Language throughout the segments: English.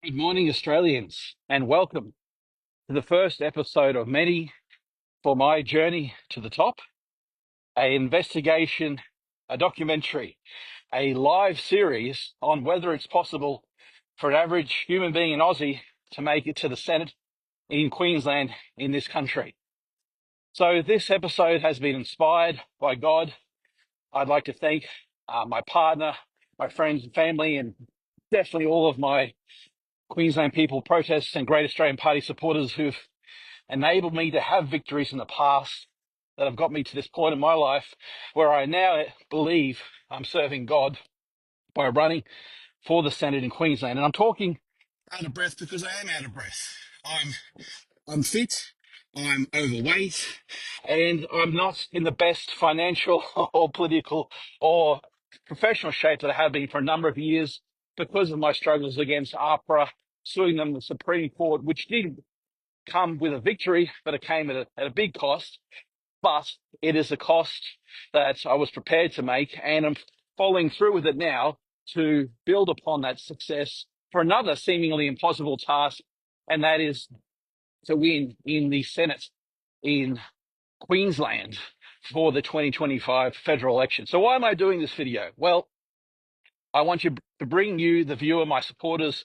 Good morning, Australians, and welcome to the first episode of many for my journey to the top, an investigation, a documentary, a live series on whether it's possible for an average human being in Aussie to make it to the Senate in Queensland in this country. So this episode has been inspired by God. I'd like to thank my partner, my friends and family, and definitely all of my Queensland people, protests, and Great Australian Party supporters who've enabled me to have victories in the past that have got me to this point in my life where I now believe I'm serving God by running for the Senate in Queensland. And I'm talking out of breath because I am out of breath. I'm fit, I'm overweight, and I'm not in the best financial or political or professional shape that I have been for a number of years because of my struggles against APRA, suing them in the Supreme Court, which did come with a victory, but it came at a big cost. But it is a cost that I was prepared to make, and I'm following through with it now to build upon that success for another seemingly impossible task, and that is to win in the Senate in Queensland for the 2025 federal election. So why am I doing this video? Well, I want you to bring you, the viewer, my supporters,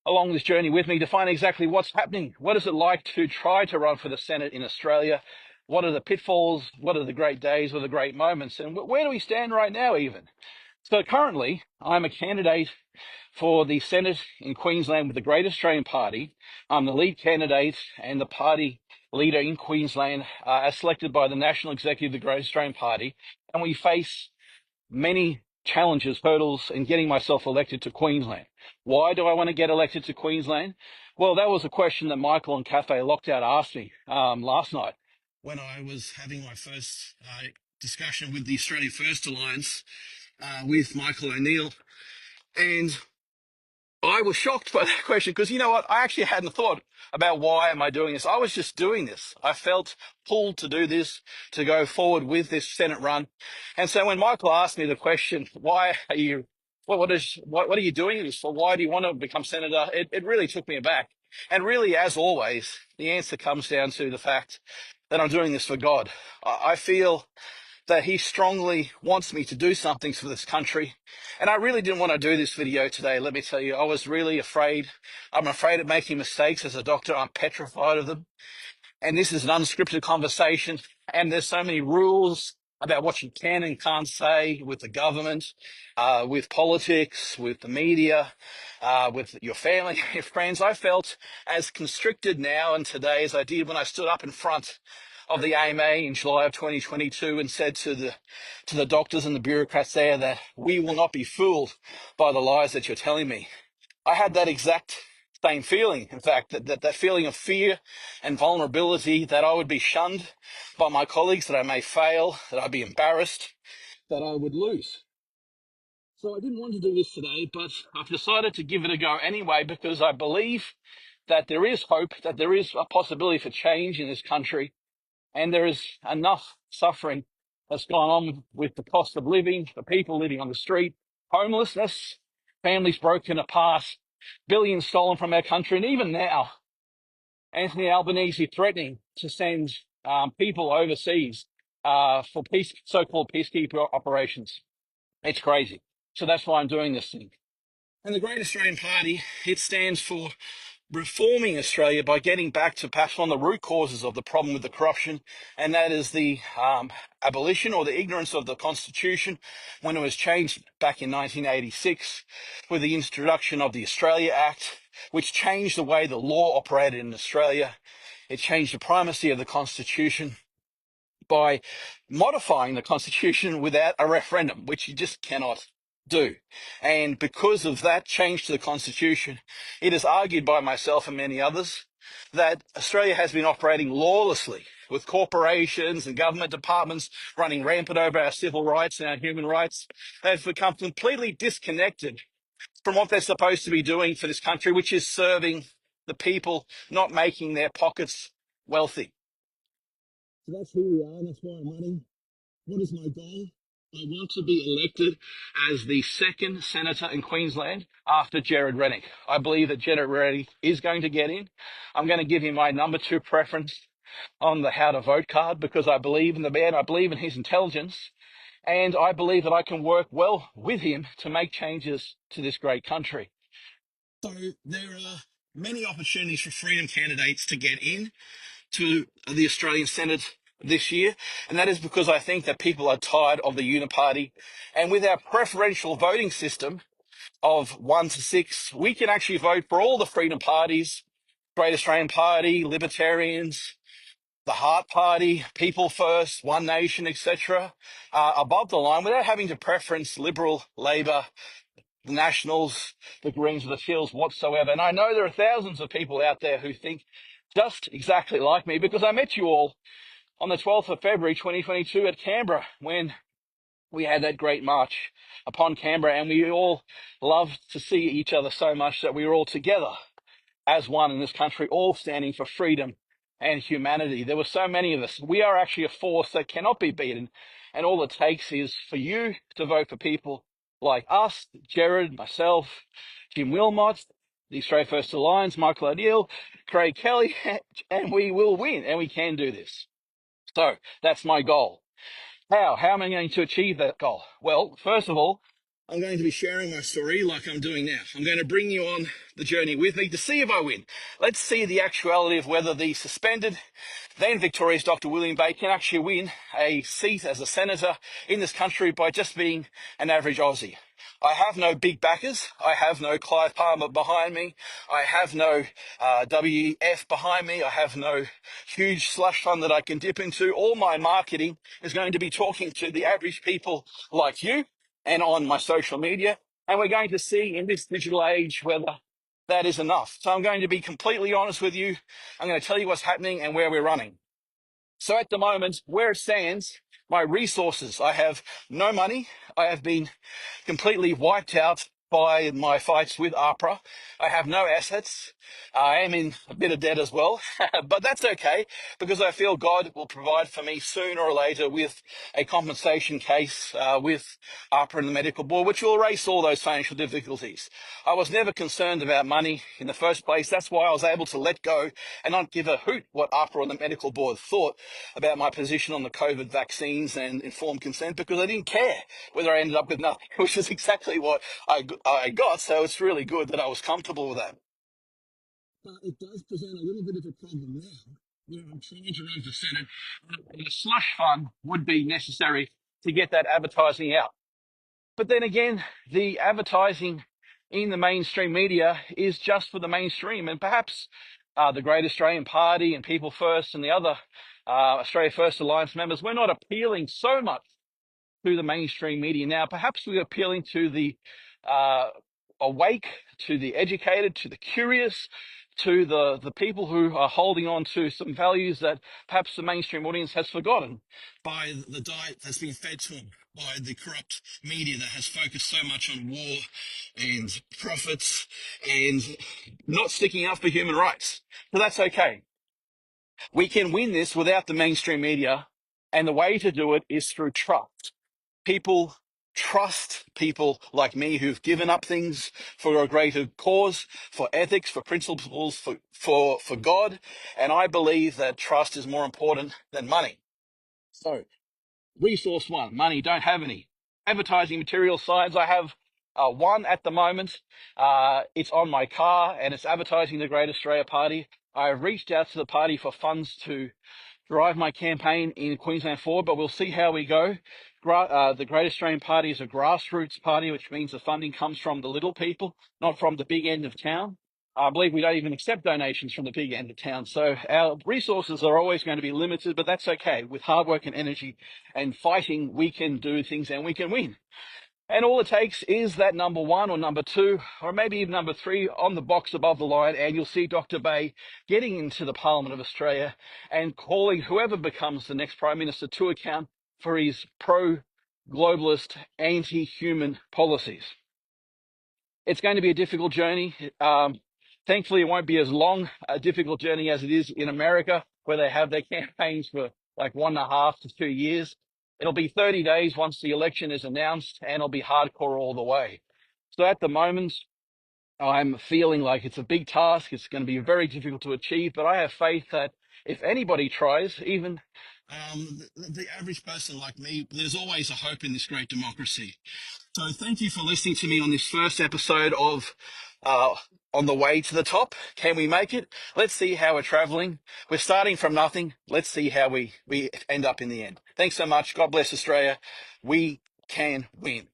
along this journey with me to find exactly what's happening. What is it like to try to run for the Senate in Australia? What are the pitfalls? What are the great days? What are the great moments? And where do we stand right now, even? So currently, I'm a candidate for the Senate in Queensland with the Great Australian Party. I'm the lead candidate and the party leader in Queensland, as selected by the National Executive of the Great Australian Party. And we face many challenges, hurdles in getting myself elected to Queensland. Why do I want to get elected to Queensland? Well, that was a question that Michael and Cafe Lockout asked me last night when I was having my first discussion with the Australia First Alliance with Michael O'Neill. And I was shocked by that question because you know what? I actually hadn't thought about why am I doing this. I was just doing this. I felt pulled to do this, to go forward with this Senate run. And so when Michael asked me the question, why are you, what are you doing this for? Why do you want to become senator? It really took me aback. And really, as always, the answer comes down to the fact that I'm doing this for God. I feel that he strongly wants me to do something for this country. And I really didn't want to do this video today. Let me tell you, I was really afraid. I'm afraid of making mistakes as a doctor. I'm petrified of them. And this is an unscripted conversation. And there's so many rules about what you can and can't say with the government, with politics, with the media, with your family, your friends. I felt as constricted now and today as I did when I stood up in front of the AMA in July of 2022 and said to the doctors and the bureaucrats there that we will not be fooled by the lies that you're telling me. I had that exact same feeling, in fact, that feeling of fear and vulnerability that I would be shunned by my colleagues, that I may fail, that I'd be embarrassed, that I would lose. So I didn't want to do this today, but I've decided to give it a go anyway because I believe that there is hope, that there is a possibility for change in this country, and there is enough suffering that's gone on with the cost of living, the people living on the street, homelessness, families broken apart, billions stolen from our country. And even now, Anthony Albanese threatening to send people overseas for so-called peacekeeper operations. It's crazy. So that's why I'm doing this thing. And the Great Australian Party, it stands for reforming Australia by getting back to perhaps one of the root causes of the problem with the corruption, and that is the abolition or the ignorance of the Constitution when it was changed back in 1986 with the introduction of the Australia Act, which changed the way the law operated in Australia. It changed the primacy of the Constitution by modifying the Constitution without a referendum, which you just cannot do. And because of that change to the Constitution, it is argued by myself and many others that Australia has been operating lawlessly with corporations and government departments running rampant over our civil rights and our human rights. They've become completely disconnected from what they're supposed to be doing for this country, which is serving the people, not making their pockets wealthy. So that's who we are, and that's why I'm running. What is my goal? I want to be elected as the second senator in Queensland after Jared Rennick. I believe that Jared Rennick is going to get in. I'm going to give him my number two preference on the how to vote card because I believe in the man, I believe in his intelligence, and I believe that I can work well with him to make changes to this great country. So there are many opportunities for Freedom candidates to get in to the Australian Senate this year, and that is because I think that people are tired of the uniparty. And with our preferential voting system of 1 to 6, we can actually vote for all the freedom parties, Great Australian Party, Libertarians, the Heart Party, People First, One Nation, etc., above the line without having to preference Liberal, Labor, the Nationals, the Greens, or the Shields whatsoever. And I know there are thousands of people out there who think just exactly like me because I met you all on the 12th of February 2022 at Canberra when we had that great march upon Canberra, and we all loved to see each other so much that we were all together as one in this country, all standing for freedom and humanity. There were so many of us. We are actually a force that cannot be beaten, and all it takes is for you to vote for people like us, Jared, myself, Jim Wilmot, the Australia First Alliance, Michael O'Neill, Craig Kelly, and we will win, and we can do this. So that's my goal. How am I going to achieve that goal? Well, first of all, I'm going to be sharing my story like I'm doing now. I'm going to bring you on the journey with me to see if I win. Let's see the actuality of whether the suspended, then victorious Dr. William Bay can actually win a seat as a senator in this country by just being an average Aussie. I have no big backers. I have no Clive Palmer behind me. I have no WF behind me. I have no huge slush fund that I can dip into. All my marketing is going to be talking to the average people like you and on my social media. And we're going to see in this digital age whether that is enough. So I'm going to be completely honest with you. I'm going to tell you what's happening and where we're running. So at the moment, where it stands, my resources, I have no money. I have been completely wiped out by my fights with APRA. I have no assets. I am in a bit of debt as well, but that's okay because I feel God will provide for me sooner or later with a compensation case with APRA and the medical board, which will erase all those financial difficulties. I was never concerned about money in the first place. That's why I was able to let go and not give a hoot what APRA and the medical board thought about my position on the COVID vaccines and informed consent because I didn't care whether I ended up with nothing, which is exactly what I got. So it's really good that I was comfortable with that. But it does present a little bit of a problem now. You know, I'm trying to run for Senate. A slush fund would be necessary to get that advertising out. But then again, the advertising in the mainstream media is just for the mainstream, and perhaps the Great Australian Party and People First and the other Australia First Alliance members, we're not appealing so much to the mainstream media now. Perhaps we're appealing to the awake, to the educated, to the curious, to the people who are holding on to some values that perhaps the mainstream audience has forgotten by the diet that's been fed to them by the corrupt media that has focused so much on war and profits and not sticking up for human rights. So that's okay. We can win this without the mainstream media, and the way to do it is through trust. People trust people like me who've given up things for a greater cause, for ethics, for principles, for God. And I believe that trust is more important than money. So, resource one, money, don't have any. Advertising material signs, I have one at the moment. It's on my car and it's advertising the Great Australia Party. I've reached out to the party for funds to drive my campaign in Queensland forward, but we'll see how we go. The Great Australian Party is a grassroots party, which means the funding comes from the little people, not from the big end of town. I believe we don't even accept donations from the big end of town. So our resources are always going to be limited, but that's okay. With hard work and energy and fighting, we can do things and we can win. And all it takes is that number one or number two, or maybe even number three on the box above the line, and you'll see Dr. Bay getting into the Parliament of Australia and calling whoever becomes the next Prime Minister to account for his pro-globalist, anti-human policies. It's going to be a difficult journey. Thankfully, it won't be as long a difficult journey as it is in America, where they have their campaigns for like 1.5 to 2 years. It'll be 30 days once the election is announced, and it'll be hardcore all the way. So at the moment, I'm feeling like it's a big task. It's going to be very difficult to achieve, but I have faith that if anybody tries, even the average person like me, there's always a hope in this great democracy. So thank you for listening to me on this first episode of uh, On the Way to the Top. Can we make it? Let's see how we're traveling. We're starting from nothing. Let's see how we end up in the end. Thanks so much. God bless Australia. We can win.